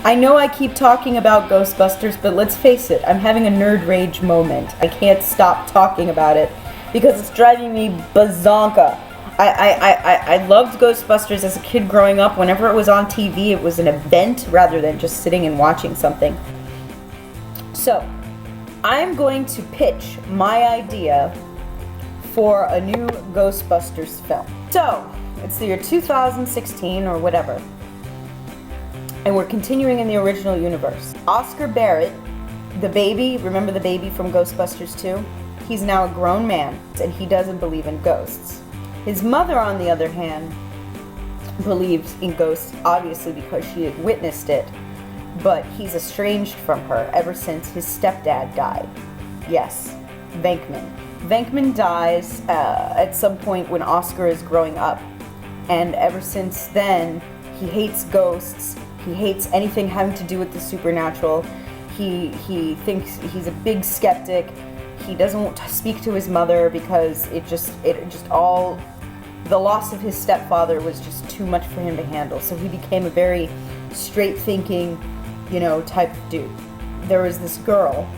I know I keep talking about Ghostbusters, but let's face it, I'm having a nerd rage moment. I can't stop talking about it because it's driving me bazonka. I loved Ghostbusters as a kid growing up. Whenever it was on TV, it was an event rather than just sitting and watching something. So, I'm going to pitch my idea for a new Ghostbusters film. So, it's the year 2016 or whatever. And we're continuing in the original universe. Oscar Barrett, the baby, remember the baby from Ghostbusters 2? He's now a grown man, and he doesn't believe in ghosts. His mother, on the other hand, believes in ghosts, obviously because she had witnessed it, but he's estranged from her ever since his stepdad died. Yes, Venkman. Venkman dies at some point when Oscar is growing up, and ever since then, he hates ghosts. He hates anything having to do with the supernatural. He thinks he's a big skeptic. He doesn't want to speak to his mother because it just all, the loss of his stepfather was just too much for him to handle. So he became a very straight thinking, type of dude. There was this girl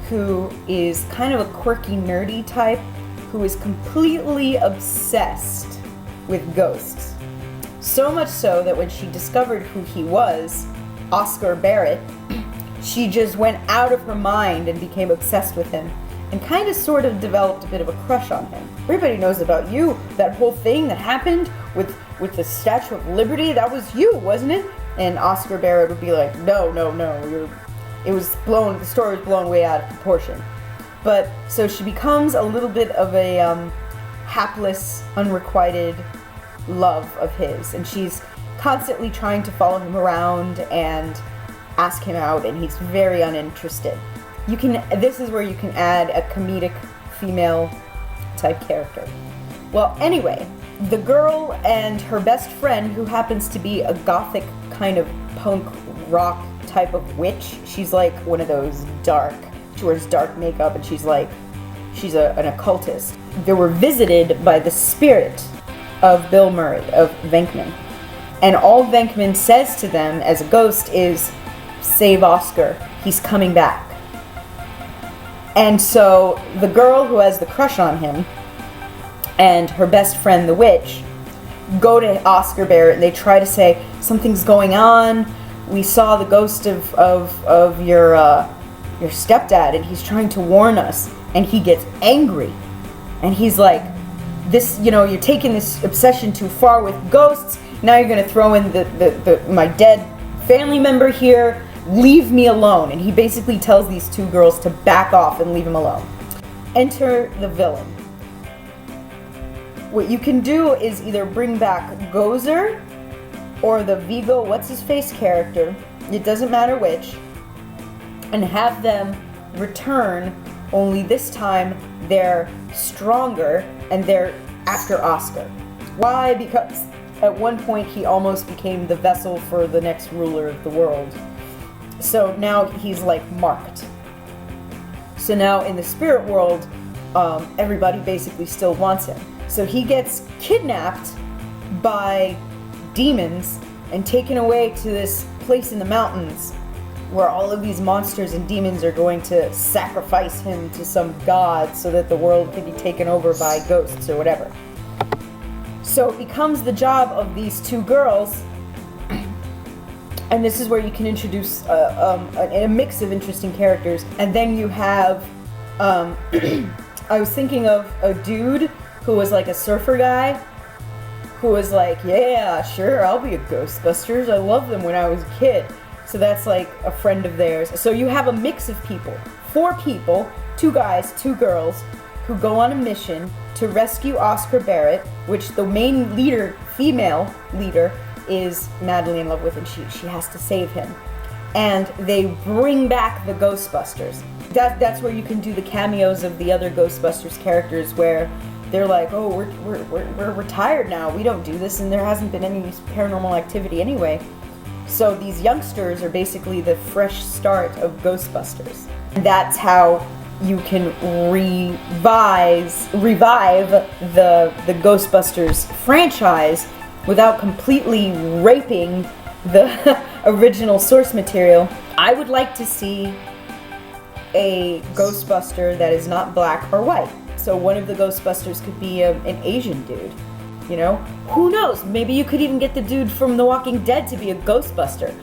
who is kind of a quirky, nerdy type who is completely obsessed with ghosts. So much so that when she discovered who he was, Oscar Barrett, she just went out of her mind and became obsessed with him and kind of sort of developed a bit of a crush on him. Everybody knows about you, that whole thing that happened with the Statue of Liberty, that was you, wasn't it? And Oscar Barrett would be like, no, the story was blown way out of proportion. But, so she becomes a little bit of a hapless, unrequited love of his, and she's constantly trying to follow him around and ask him out, and he's very uninterested. This is where you can add a comedic female type character. Well, anyway, the girl and her best friend, who happens to be a gothic kind of punk rock type of witch, she's like one of those she wears dark makeup, and she's an occultist. They were visited by the spirit of Bill Murray, of Venkman. And all Venkman says to them as a ghost is, save Oscar, he's coming back. And so the girl who has the crush on him and her best friend, the witch, go to Oscar Barrett and they try to say, something's going on, we saw the ghost of your stepdad and he's trying to warn us. And he gets angry. And he's like, you're taking this obsession too far with ghosts. Now you're going to throw in my dead family member here. Leave me alone. And he basically tells these two girls to back off and leave him alone. Enter the villain. What you can do is either bring back Gozer or the Viggo what's-his-face character, it doesn't matter which, and have them return, only this time they're stronger and they're after Oscar. Why? Because at one point he almost became the vessel for the next ruler of the world. So now he's like marked. So now in the spirit world, everybody basically still wants him. So he gets kidnapped by demons and taken away to this place in the mountains where all of these monsters and demons are going to sacrifice him to some god so that the world can be taken over by ghosts or whatever. So it becomes the job of these two girls, and this is where you can introduce a mix of interesting characters. And then you have, I was thinking of a dude who was like a surfer guy, who was like, yeah, sure, I'll be a Ghostbusters. I loved them when I was a kid. So that's like a friend of theirs. So you have a mix of people. 4 people, 2 guys, 2 girls, who go on a mission to rescue Oscar Barrett, which the main leader, female leader, is madly in love with, and she has to save him. And they bring back the Ghostbusters. That's where you can do the cameos of the other Ghostbusters characters, where they're like, oh, we're retired now, we don't do this, and there hasn't been any paranormal activity anyway. So these youngsters are basically the fresh start of Ghostbusters. And that's how you can revive the Ghostbusters franchise without completely raping the original source material. I would like to see a Ghostbuster that is not black or white. So one of the Ghostbusters could be an Asian dude. You know? Who knows? Maybe you could even get the dude from The Walking Dead to be a Ghostbuster.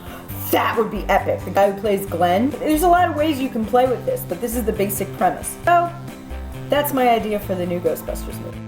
That would be epic. The guy who plays Glenn. There's a lot of ways you can play with this, but this is the basic premise. So, that's my idea for the new Ghostbusters movie.